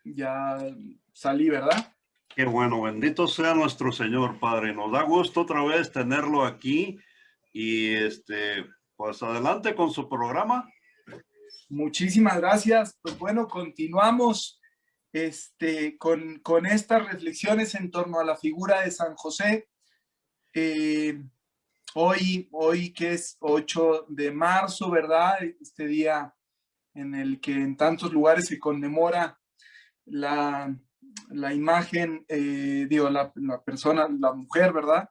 ya salí, ¿verdad? Qué bueno, bendito sea nuestro Señor, Padre. Nos da gusto otra vez tenerlo aquí y pues adelante con su programa. Muchísimas gracias. Pues bueno, continuamos con estas reflexiones en torno a la figura de San José. Hoy que es 8 de marzo, ¿verdad? Este día en el que en tantos lugares se conmemora la imagen, la persona, la mujer, ¿verdad?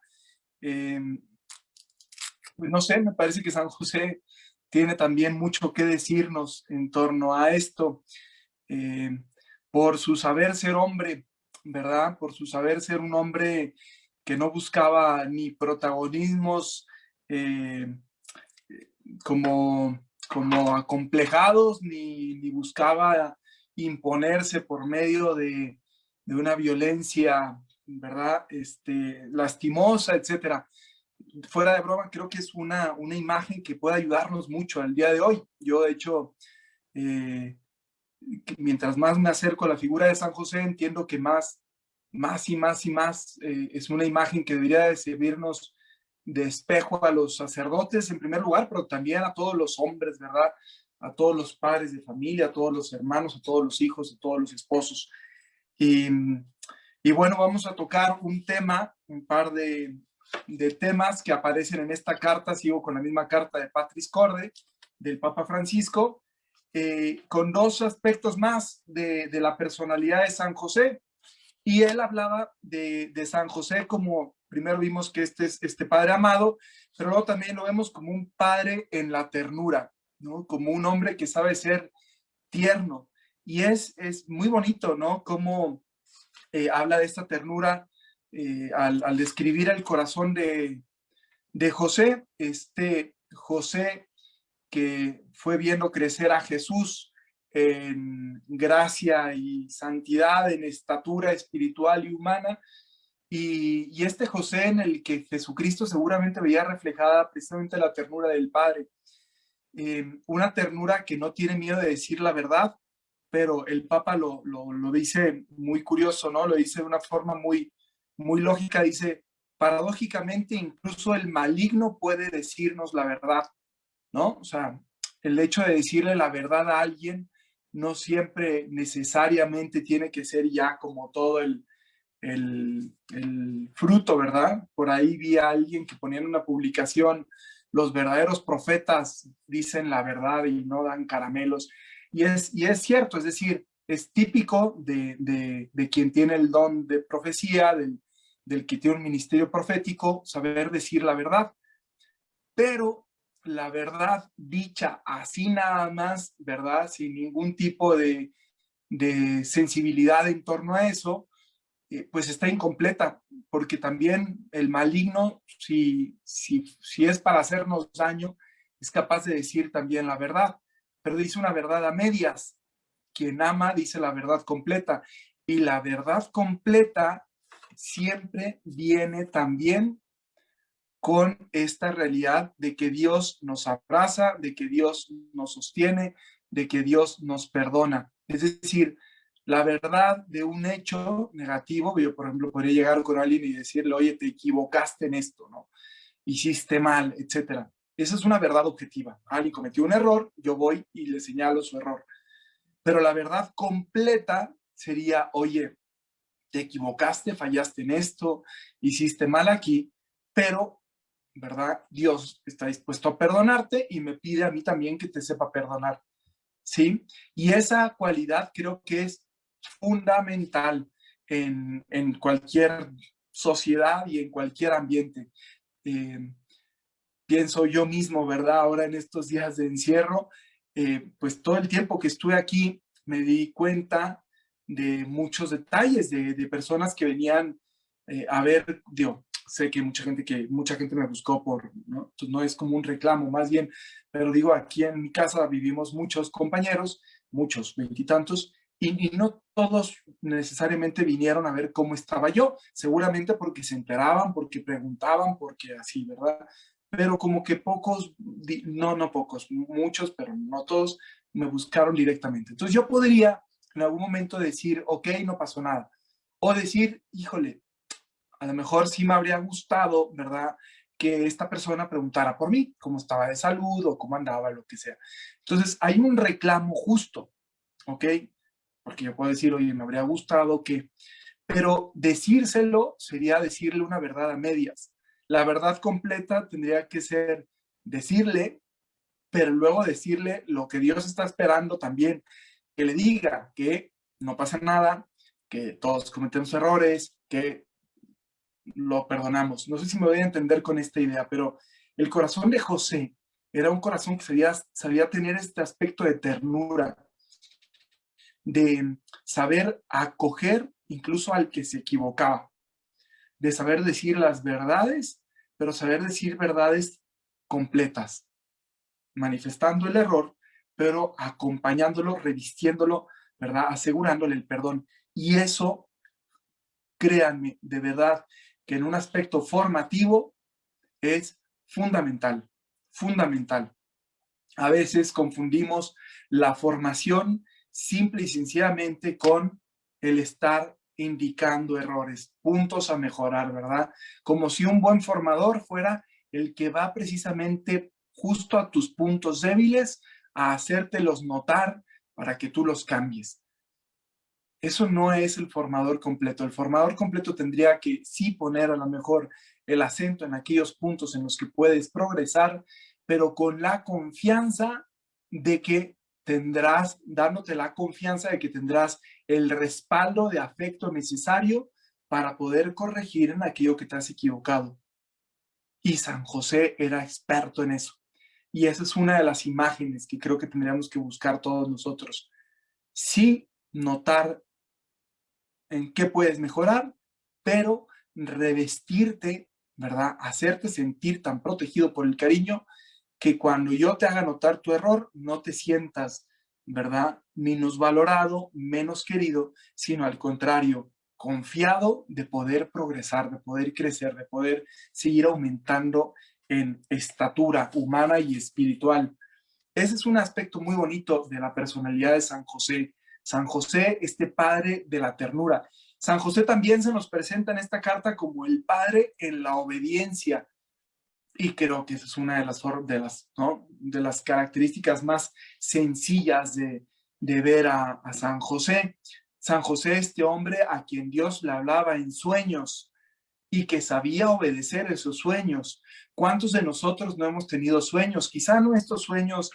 Pues no sé, me parece que San José tiene también mucho que decirnos en torno a esto, eh, por su saber ser hombre, ¿verdad? Por su saber ser un hombre que no buscaba ni protagonismos eh, como acomplejados, ni buscaba imponerse por medio de una violencia, ¿verdad? Lastimosa, etcétera. Fuera de broma, creo que es una imagen que puede ayudarnos mucho al día de hoy. Yo, de hecho, mientras más me acerco a la figura de San José, entiendo que más es una imagen que debería de servirnos de espejo a los sacerdotes en primer lugar, pero también a todos los hombres, ¿verdad? A todos los padres de familia, a todos los hermanos, a todos los hijos, a todos los esposos. Y, y bueno, vamos a tocar un par de temas que aparecen en esta carta. Sigo con la misma carta de Patris Corde, del Papa Francisco, con dos aspectos más de la personalidad de San José. Y él hablaba de San José como, primero vimos que es este padre amado, pero luego también lo vemos como un padre en la ternura, ¿no? Como un hombre que sabe ser tierno. Y es muy bonito, ¿no? Como habla de esta ternura al describir el corazón de José, José que fue viendo crecer a Jesús en gracia y santidad, en estatura espiritual y humana, y este José en el que Jesucristo seguramente veía reflejada precisamente la ternura del Padre, una ternura que no tiene miedo de decir la verdad, pero el Papa lo dice muy curioso, ¿no? Lo dice de una forma muy lógica, dice, paradójicamente incluso el maligno puede decirnos la verdad, ¿no? O sea, el hecho de decirle la verdad a alguien no siempre necesariamente tiene que ser ya como todo el fruto, ¿verdad? Por ahí vi a alguien que ponía en una publicación, los verdaderos profetas dicen la verdad y no dan caramelos. Y es cierto, es decir, es típico de quien tiene el don de profecía, del que tiene un ministerio profético, saber decir la verdad. Pero la verdad dicha así nada más, ¿verdad? Sin ningún tipo de sensibilidad en torno a eso, pues está incompleta, porque también el maligno, si es para hacernos daño, es capaz de decir también la verdad, pero dice una verdad a medias. Quien ama dice la verdad completa, y la verdad completa siempre viene también con esta realidad de que Dios nos abraza, de que Dios nos sostiene, de que Dios nos perdona. Es decir, la verdad de un hecho negativo, yo por ejemplo podría llegar con alguien y decirle, oye, te equivocaste en esto, ¿no? Hiciste mal, etcétera. Esa es una verdad objetiva. Alguien cometió un error, yo voy y le señalo su error. Pero la verdad completa sería, oye, te equivocaste, fallaste en esto, hiciste mal aquí, pero, ¿verdad? Dios está dispuesto a perdonarte y me pide a mí también que te sepa perdonar, ¿sí? Y esa cualidad creo que es fundamental en cualquier sociedad y en cualquier ambiente. Eh, Pienso yo mismo, ¿verdad? Ahora en estos días de encierro, pues todo el tiempo que estuve aquí me di cuenta de muchos detalles de personas que venían a ver, digo, sé que mucha gente me buscó ¿no? Entonces, no es como un reclamo, más bien, pero digo, aquí en mi casa vivimos muchos compañeros, muchos, veintitantos, y no todos necesariamente vinieron a ver cómo estaba yo, seguramente porque se enteraban, porque preguntaban, porque así, ¿verdad? Pero como que pocos, no pocos, muchos, pero no todos, me buscaron directamente. Entonces yo podría en algún momento decir, ok, no pasó nada. O decir, híjole, a lo mejor sí me habría gustado, ¿verdad? Que esta persona preguntara por mí, cómo estaba de salud o cómo andaba, lo que sea. Entonces hay un reclamo justo, ¿ok? Porque yo puedo decir, oye, me habría gustado que, pero decírselo sería decirle una verdad a medias. La verdad completa tendría que ser decirle, pero luego decirle lo que Dios está esperando también, que le diga que no pasa nada, que todos cometemos errores, que lo perdonamos. No sé si me voy a entender con esta idea, pero el corazón de José era un corazón que sabía tener este aspecto de ternura, de saber acoger incluso al que se equivocaba, de saber decir las verdades, pero saber decir verdades completas, manifestando el error, pero acompañándolo, revistiéndolo, ¿verdad? Asegurándole el perdón. Y eso, créanme, de verdad, que en un aspecto formativo es fundamental, fundamental. A veces confundimos la formación simple y sencillamente con el estar indicando errores, puntos a mejorar, ¿verdad? Como si un buen formador fuera el que va precisamente justo a tus puntos débiles a hacértelos notar para que tú los cambies. Eso no es el formador completo. El formador completo tendría que sí poner a lo mejor el acento en aquellos puntos en los que puedes progresar, pero con la confianza de que tendrás, dándote la confianza de que tendrás el respaldo de afecto necesario para poder corregir en aquello que te has equivocado. Y San José era experto en eso. Y esa es una de las imágenes que creo que tendríamos que buscar todos nosotros. Sí, notar en qué puedes mejorar, pero revestirte, ¿verdad? Hacerte sentir tan protegido por el cariño que cuando yo te haga notar tu error, no te sientas, ¿verdad? Minusvalorado, menos querido, sino al contrario, confiado de poder progresar, de poder crecer, de poder seguir aumentando en estatura humana y espiritual. Ese es un aspecto muy bonito de la personalidad de San José. San José, este padre de la ternura. San José también se nos presenta en esta carta como el padre en la obediencia. Y creo que esa es una ¿no? de las características más sencillas de ver a San José. San José, este hombre a quien Dios le hablaba en sueños y que sabía obedecer esos sueños. ¿Cuántos de nosotros no hemos tenido sueños? Quizá no estos sueños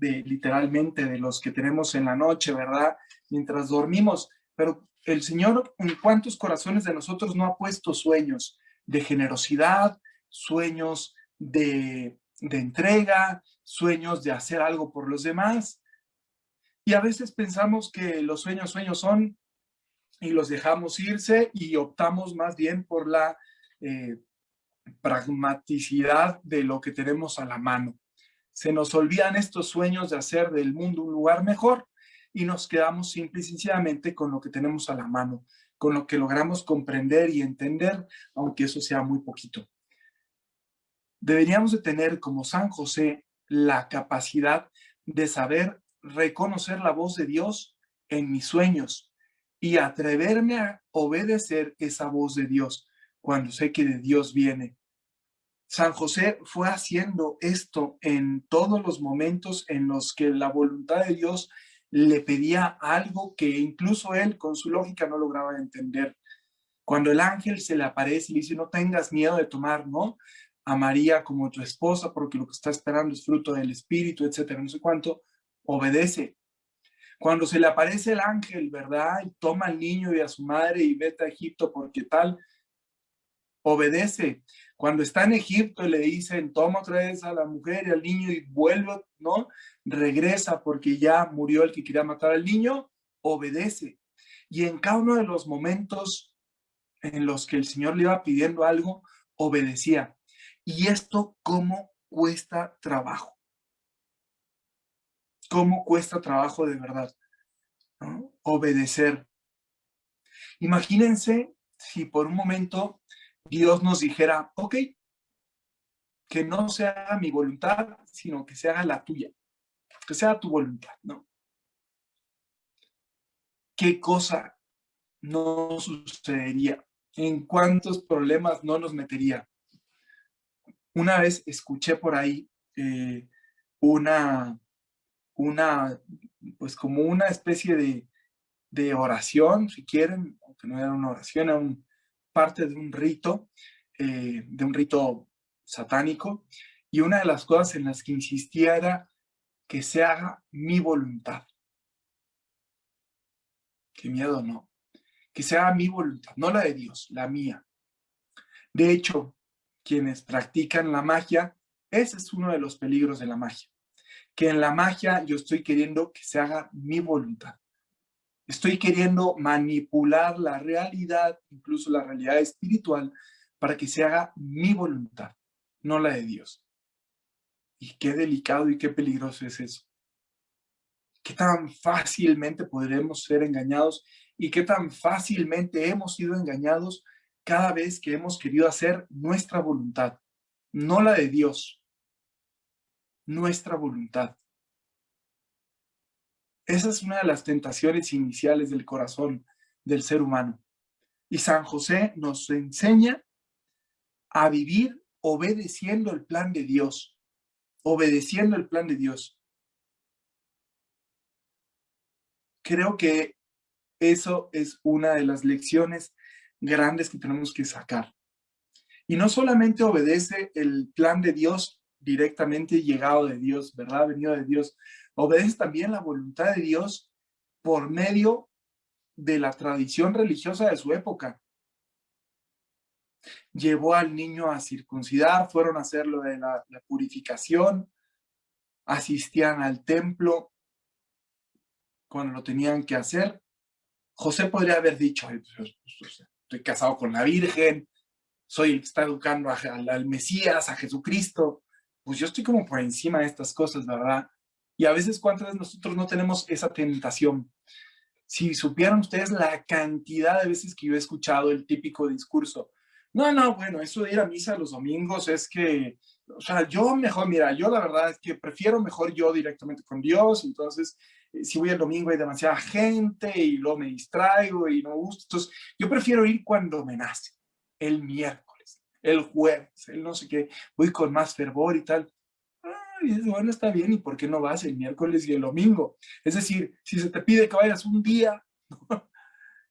literalmente de los que tenemos en la noche, ¿verdad? Mientras dormimos, pero el Señor en cuántos corazones de nosotros no ha puesto sueños de generosidad, sueños de entrega, sueños de hacer algo por los demás. Y a veces pensamos que los sueños son y los dejamos irse y optamos más bien por la pragmaticidad de lo que tenemos a la mano. Se nos olvidan estos sueños de hacer del mundo un lugar mejor y nos quedamos simple y sencillamente con lo que tenemos a la mano, con lo que logramos comprender y entender, aunque eso sea muy poquito. Deberíamos de tener como San José la capacidad de saber reconocer la voz de Dios en mis sueños y atreverme a obedecer esa voz de Dios cuando sé que de Dios viene. San José fue haciendo esto en todos los momentos en los que la voluntad de Dios le pedía algo que incluso él con su lógica no lograba entender. Cuando el ángel se le aparece y le dice, no tengas miedo de tomar, ¿no? A María como tu esposa, porque lo que está esperando es fruto del Espíritu, etcétera, no sé cuánto, obedece. Cuando se le aparece el ángel, ¿verdad? Y toma al niño y a su madre y vete a Egipto porque tal, obedece. Cuando está en Egipto y le dicen, toma otra vez a la mujer y al niño y vuelve, ¿no? Regresa porque ya murió el que quería matar al niño, obedece. Y en cada uno de los momentos en los que el Señor le iba pidiendo algo, obedecía. Y esto, ¿cómo cuesta trabajo? ¿Cómo cuesta trabajo de verdad? ¿No? Obedecer. Imagínense si por un momento Dios nos dijera, ok, que no se haga mi voluntad, sino que se haga la tuya. que sea tu voluntad, ¿no? ¿Qué cosa no sucedería? ¿En cuántos problemas no nos metería? Una vez escuché por ahí una, una, pues como una especie de oración, si quieren, aunque no era una oración, era parte de un rito satánico, y una de las cosas en las que insistía era que se haga mi voluntad. Qué miedo, ¿no? Que se haga mi voluntad, no la de Dios, la mía. De hecho, quienes practican la magia, ese es uno de los peligros de la magia, que en la magia yo estoy queriendo que se haga mi voluntad. Estoy queriendo manipular la realidad, incluso la realidad espiritual, para que se haga mi voluntad, no la de Dios. Y qué delicado y qué peligroso es eso. Qué tan fácilmente podremos ser engañados y qué tan fácilmente hemos sido engañados cada vez que hemos querido hacer nuestra voluntad, no la de Dios, nuestra voluntad. Esa es una de las tentaciones iniciales del corazón del ser humano. Y San José nos enseña a vivir obedeciendo el plan de Dios, obedeciendo el plan de Dios. Creo que eso es una de las lecciones grandes que tenemos que sacar. Y no solamente obedece el plan de Dios directamente llegado de Dios, ¿verdad? Venido de Dios. Obedece también la voluntad de Dios por medio de la tradición religiosa de su época. Llevó al niño a circuncidar, fueron a hacer lo de la purificación, asistían al templo cuando lo tenían que hacer. José podría haber dicho, estoy casado con la Virgen, soy el que está educando al Mesías, a Jesucristo, pues yo estoy como por encima de estas cosas, ¿verdad? Y a veces, ¿cuántas veces nosotros no tenemos esa tentación? Si supieran ustedes la cantidad de veces que yo he escuchado el típico discurso, no, bueno, eso de ir a misa los domingos es que, o sea, yo mejor, mira, yo la verdad es que prefiero mejor yo directamente con Dios, entonces, si voy el domingo hay demasiada gente y luego me distraigo y no me gusta, entonces yo prefiero ir cuando me nace, el miércoles, el jueves, el no sé qué, voy con más fervor y tal. Y bueno, está bien, ¿y por qué no vas el miércoles y el domingo? Es decir, si se te pide que vayas un día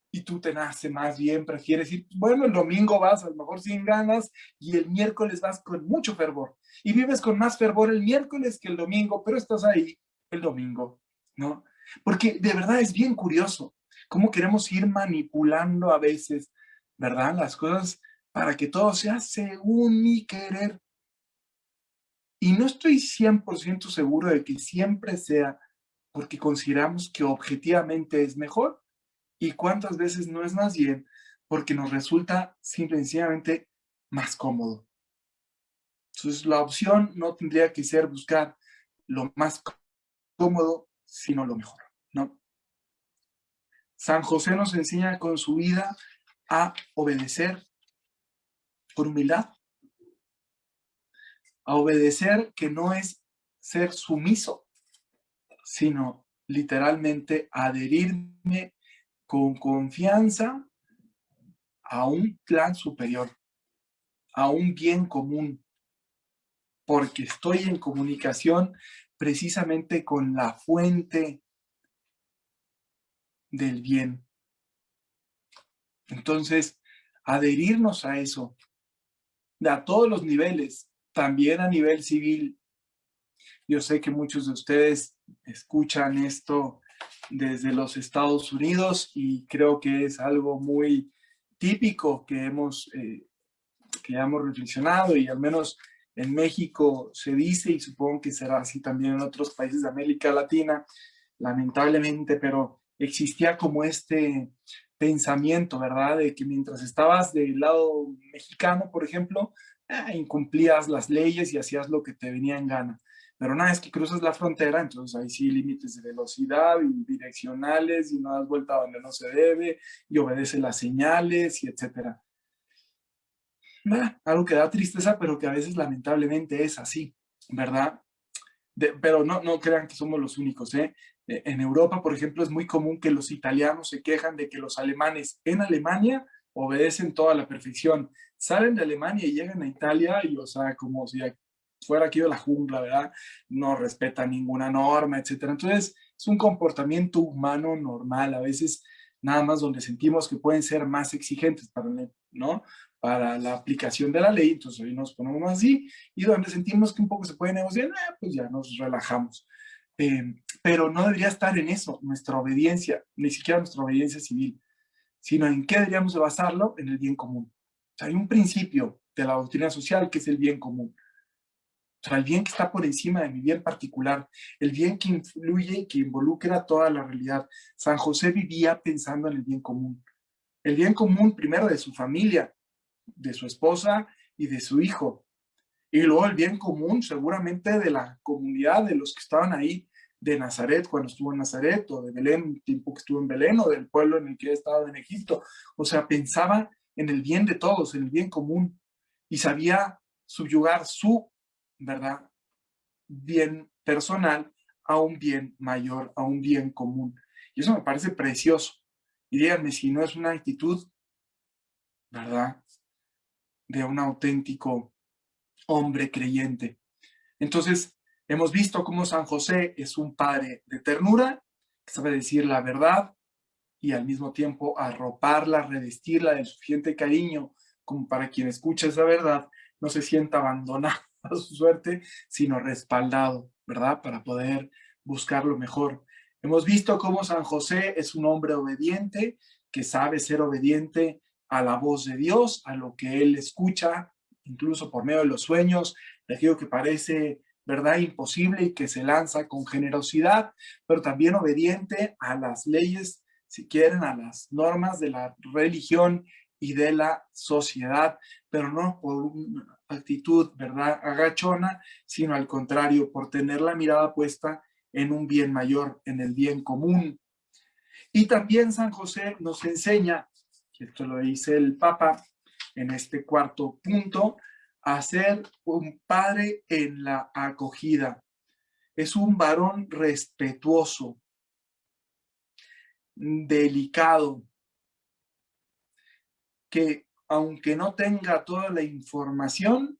y tú te nace más bien, prefieres ir, bueno, el domingo vas a lo mejor sin ganas y el miércoles vas con mucho fervor. Y vives con más fervor el miércoles que el domingo, pero estás ahí el domingo, ¿no? Porque de verdad es bien curioso cómo queremos ir manipulando a veces, ¿verdad? Las cosas para que todo sea según mi querer. Y no estoy 100% seguro de que siempre sea porque consideramos que objetivamente es mejor y cuántas veces no es más bien porque nos resulta simple y sencillamente más cómodo. Entonces la opción no tendría que ser buscar lo más cómodo, sino lo mejor, ¿no? San José nos enseña con su vida a obedecer por humildad, a obedecer que no es ser sumiso, sino literalmente adherirme con confianza a un plan superior, a un bien común, porque estoy en comunicación precisamente con la fuente del bien. Entonces, adherirnos a eso, a todos los niveles, también a nivel civil. Yo sé que muchos de ustedes escuchan esto desde los Estados Unidos y creo que es algo muy típico que hemos reflexionado y al menos en México se dice y supongo que será así también en otros países de América Latina, lamentablemente, pero existía como este pensamiento, ¿verdad? De que mientras estabas del lado mexicano, por ejemplo, incumplías las leyes y hacías lo que te venía en gana. Pero una vez que cruzas la frontera, entonces ahí sí límites de velocidad y direccionales y no das vuelta donde no se debe y obedece las señales y etcétera. Algo que da tristeza, pero que a veces lamentablemente es así, ¿verdad? pero no crean que somos los únicos, ¿eh? En Europa, por ejemplo, es muy común que los italianos se quejan de que los alemanes en Alemania obedecen toda la perfección. Salen de Alemania y llegan a Italia y, o sea, como si fuera aquí de la jungla, ¿verdad? No respetan ninguna norma, etcétera. Entonces, es un comportamiento humano normal, a veces nada más donde sentimos que pueden ser más exigentes ¿no? Para la aplicación de la ley, entonces hoy nos ponemos así, y donde sentimos que un poco se puede negociar, pues ya nos relajamos. Pero no debería estar en eso, nuestra obediencia, ni siquiera nuestra obediencia civil, sino en qué deberíamos de basarlo, en el bien común. O sea, hay un principio de la doctrina social que es el bien común. O sea, el bien que está por encima de mi bien particular, el bien que influye y que involucra toda la realidad. San José vivía pensando en el bien común. El bien común primero de su familia, de su esposa y de su hijo. Y luego el bien común seguramente de la comunidad, de los que estaban ahí, de Nazaret cuando estuvo en Nazaret, o de Belén, el tiempo que estuvo en Belén, o del pueblo en el que he estado en Egipto. O sea, pensaba en el bien de todos, en el bien común, y sabía subyugar su, ¿verdad?, bien personal a un bien mayor, a un bien común. Y eso me parece precioso. Y díganme si no es una actitud, ¿verdad?, de un auténtico hombre creyente. Entonces, hemos visto cómo San José es un padre de ternura, que sabe decir la verdad y al mismo tiempo arroparla, revestirla de suficiente cariño como para quien escucha esa verdad no se sienta abandonado a su suerte, sino respaldado, ¿verdad? Para poder buscar lo mejor. Hemos visto cómo San José es un hombre obediente, que sabe ser obediente a la voz de Dios, a lo que él escucha, incluso por medio de los sueños, de aquello que parece verdad imposible y que se lanza con generosidad, pero también obediente a las leyes, si quieren, a las normas de la religión y de la sociedad, pero no por una actitud, ¿verdad?, agachona, sino al contrario, por tener la mirada puesta en un bien mayor, en el bien común. Y también San José nos enseña, y esto lo dice el Papa en este cuarto punto, a ser un padre en la acogida. Es un varón respetuoso, delicado, que aunque no tenga toda la información,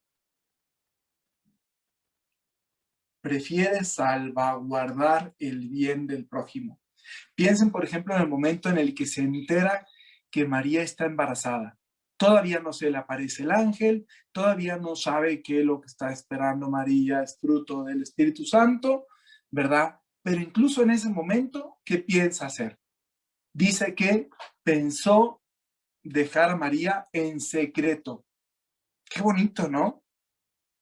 prefiere salvaguardar el bien del prójimo. Piensen, por ejemplo, en el momento en el que se entera que María está embarazada. Todavía no se le aparece el ángel, todavía no sabe que lo que está esperando María es fruto del Espíritu Santo, ¿verdad? Pero incluso en ese momento, ¿qué piensa hacer? Dice que pensó dejar a María en secreto. Qué bonito, ¿no?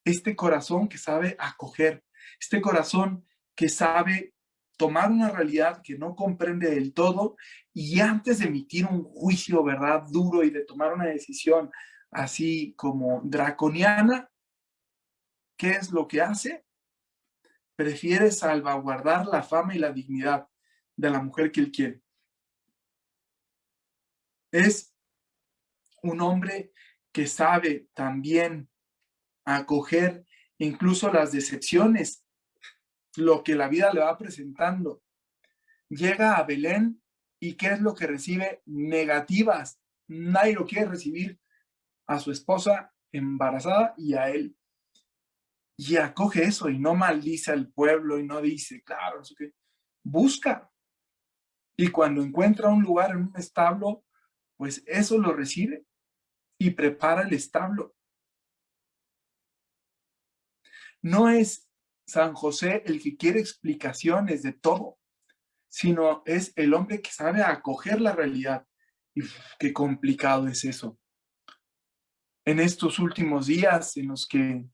Este corazón que sabe acoger, este corazón que sabe tomar una realidad que no comprende del todo y antes de emitir un juicio, ¿verdad?, duro y de tomar una decisión así como draconiana, ¿qué es lo que hace? Prefiere salvaguardar la fama y la dignidad de la mujer que él quiere. Es un hombre que sabe también acoger incluso las decepciones, lo que la vida le va presentando. Llega a Belén y ¿qué es lo que recibe? Negativas. Nadie lo quiere recibir, a su esposa embarazada y a él. Y acoge eso y no maldice al pueblo y no dice, claro, no sé qué. Busca. Y cuando encuentra un lugar en un establo, pues eso lo recibe y prepara el establo. No es San José el que quiere explicaciones de todo, sino es el hombre que sabe acoger la realidad. Y qué complicado es eso. En estos últimos días en los que,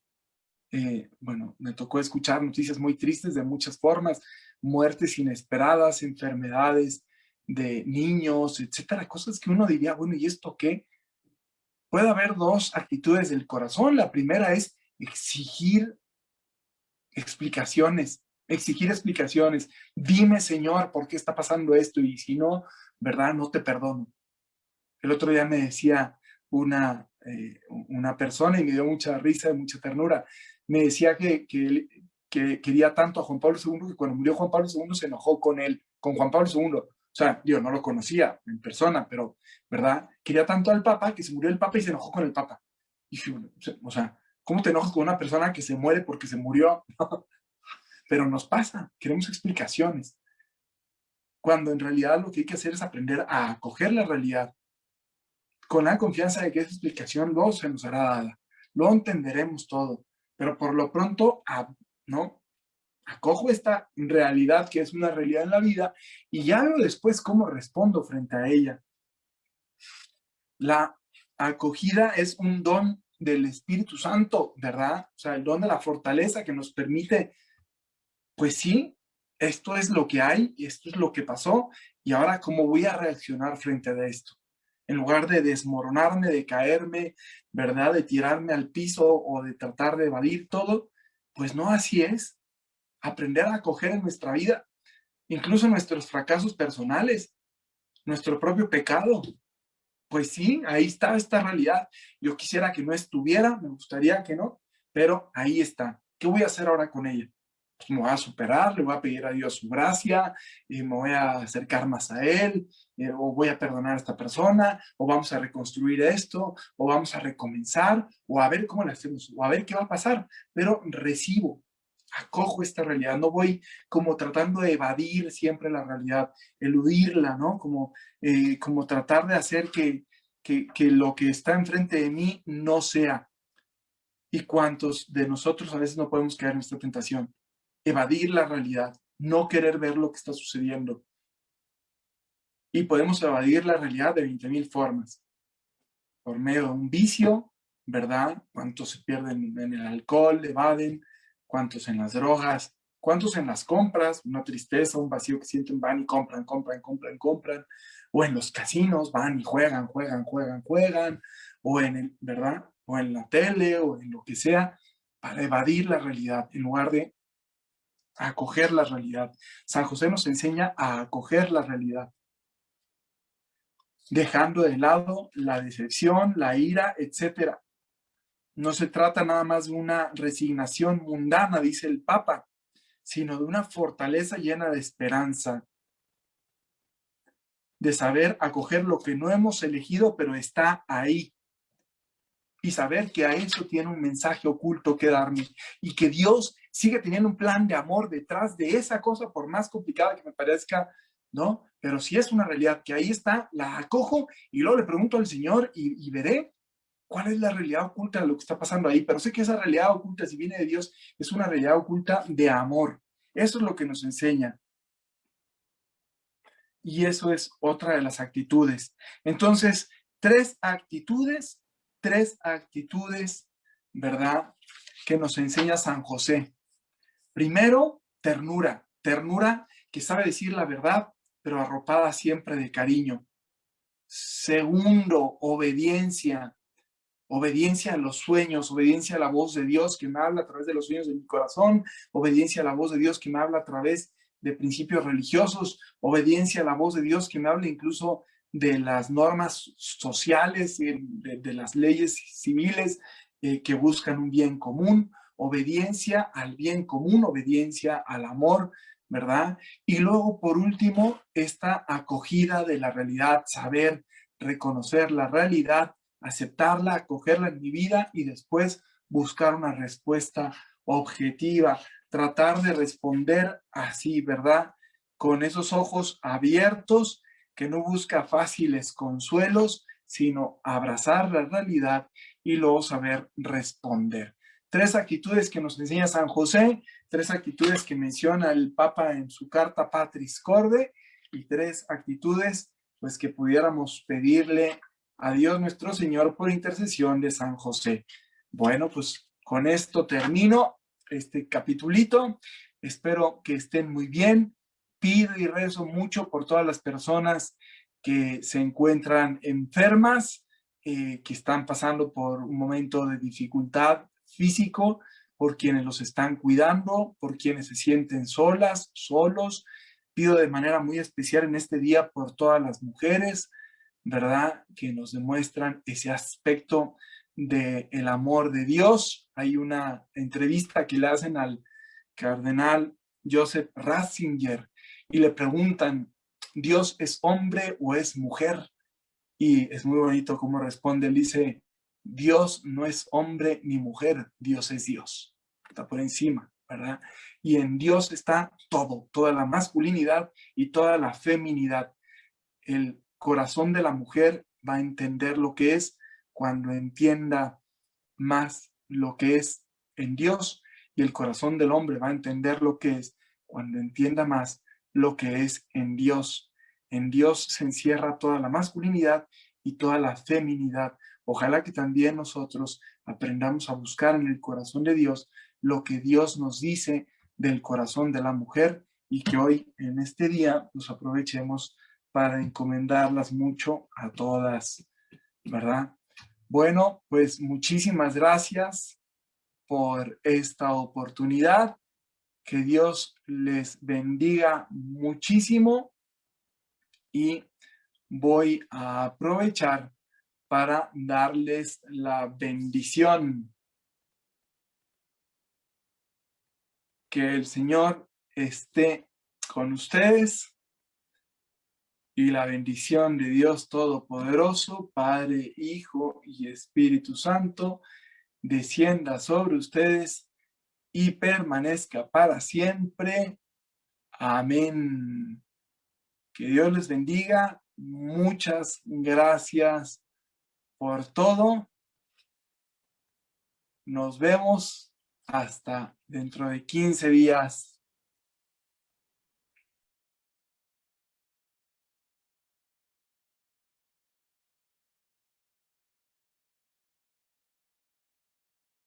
bueno, me tocó escuchar noticias muy tristes de muchas formas, muertes inesperadas, enfermedades de niños, etcétera, cosas que uno diría, bueno, ¿y esto qué? Puede haber dos actitudes del corazón. La primera es exigir explicaciones, exigir explicaciones. Dime, Señor, ¿por qué está pasando esto? Y si no, ¿verdad? No te perdono. El otro día me decía una persona y me dio mucha risa y mucha ternura. Me decía que que quería tanto a Juan Pablo II que cuando murió Juan Pablo II se enojó con él, con Juan Pablo II. O sea, yo no lo conocía en persona, pero, ¿verdad? Quería tanto al Papa que se murió el Papa y se enojó con el Papa. Y dije, o sea, ¿cómo te enojas con una persona que se muere porque se murió? Pero nos pasa, queremos explicaciones, cuando en realidad lo que hay que hacer es aprender a acoger la realidad con la confianza de que esa explicación luego se nos hará dada, luego entenderemos todo, pero por lo pronto, ¿no? Acojo esta realidad que es una realidad en la vida y ya veo después cómo respondo frente a ella. La acogida es un don del Espíritu Santo, ¿verdad? O sea, el don de la fortaleza que nos permite, pues sí, esto es lo que hay y esto es lo que pasó y ahora cómo voy a reaccionar frente a esto. En lugar de desmoronarme, de caerme, ¿verdad? De tirarme al piso o de tratar de evadir todo, pues no así es. Aprender a acoger en nuestra vida, incluso nuestros fracasos personales, nuestro propio pecado. Pues sí, ahí está esta realidad. Yo quisiera que no estuviera, me gustaría que no, pero ahí está. ¿Qué voy a hacer ahora con ella? Pues me voy a superar, le voy a pedir a Dios su gracia, me voy a acercar más a Él, o voy a perdonar a esta persona, o vamos a reconstruir esto, o vamos a recomenzar, o a ver cómo lo hacemos, o a ver qué va a pasar, pero recibo, acojo esta realidad, no voy como tratando de evadir siempre la realidad, eludirla, ¿no? Como tratar de hacer que lo que está enfrente de mí no sea. ¿Y cuántos de nosotros a veces no podemos caer en esta tentación? Evadir la realidad, no querer ver lo que está sucediendo. Y podemos evadir la realidad de 20,000 formas. Por medio de un vicio, ¿verdad? ¿Cuántos se pierden en el alcohol, evaden? ¿Cuántos en las drogas? ¿Cuántos en las compras? Una tristeza, un vacío que sienten, van y compran, compran, compran, compran. O en los casinos, van y juegan, juegan, juegan, juegan. O en el, ¿verdad? O en la tele, o en lo que sea, para evadir la realidad, en lugar de acoger la realidad. San José nos enseña a acoger la realidad, dejando de lado la decepción, la ira, etcétera. No se trata nada más de una resignación mundana, dice el Papa, sino de una fortaleza llena de esperanza, de saber acoger lo que no hemos elegido, pero está ahí. Y saber que a eso tiene un mensaje oculto que darme y que Dios sigue teniendo un plan de amor detrás de esa cosa, por más complicada que me parezca, ¿no? Pero si es una realidad que ahí está, la acojo y luego le pregunto al Señor y veré cuál es la realidad oculta de lo que está pasando ahí. Pero sé que esa realidad oculta, si viene de Dios, es una realidad oculta de amor. Eso es lo que nos enseña. Y eso es otra de las actitudes. Entonces, tres actitudes, ¿verdad? Que nos enseña San José. Primero, ternura. Ternura que sabe decir la verdad, pero arropada siempre de cariño. Segundo, obediencia. Obediencia a los sueños, obediencia a la voz de Dios que me habla a través de los sueños de mi corazón, obediencia a la voz de Dios que me habla a través de principios religiosos, obediencia a la voz de Dios que me habla incluso de las normas sociales, de las leyes civiles que buscan un bien común, obediencia al bien común, obediencia al amor, ¿verdad? Y luego, por último, esta acogida de la realidad, saber reconocer la realidad, aceptarla, acogerla en mi vida y después buscar una respuesta objetiva, tratar de responder así, ¿verdad? Con esos ojos abiertos, que no busca fáciles consuelos, sino abrazar la realidad y luego saber responder. Tres actitudes que nos enseña San José, tres actitudes que menciona el Papa en su carta Patris Corde y tres actitudes pues que pudiéramos pedirle a Dios nuestro Señor por intercesión de San José. Bueno, pues con esto termino este capitulito. Espero que estén muy bien. Pido y rezo mucho por todas las personas que se encuentran enfermas, que están pasando por un momento de dificultad físico, por quienes los están cuidando, por quienes se sienten solas, solos. Pido de manera muy especial en este día por todas las mujeres, ¿verdad? Que nos demuestran ese aspecto del amor de Dios. Hay una entrevista que le hacen al cardenal Joseph Ratzinger, y le preguntan, ¿Dios es hombre o es mujer? Y es muy bonito cómo responde. Él dice, Dios no es hombre ni mujer, Dios es Dios. Está por encima, ¿verdad? Y en Dios está todo, toda la masculinidad y toda la feminidad. El corazón de la mujer va a entender lo que es cuando entienda más lo que es en Dios, y el corazón del hombre va a entender lo que es cuando entienda más lo que es en Dios. En Dios se encierra toda la masculinidad y toda la feminidad. Ojalá que también nosotros aprendamos a buscar en el corazón de Dios lo que Dios nos dice del corazón de la mujer, y que hoy en este día nos aprovechemos para encomendarlas mucho a todas, ¿verdad? Bueno, pues muchísimas gracias por esta oportunidad. Que Dios les bendiga muchísimo, y voy a aprovechar para darles la bendición. Que el Señor esté con ustedes, y la bendición de Dios Todopoderoso, Padre, Hijo y Espíritu Santo, descienda sobre ustedes y permanezca para siempre. Amén. Que Dios les bendiga. Muchas gracias por todo. Nos vemos hasta dentro de 15 días.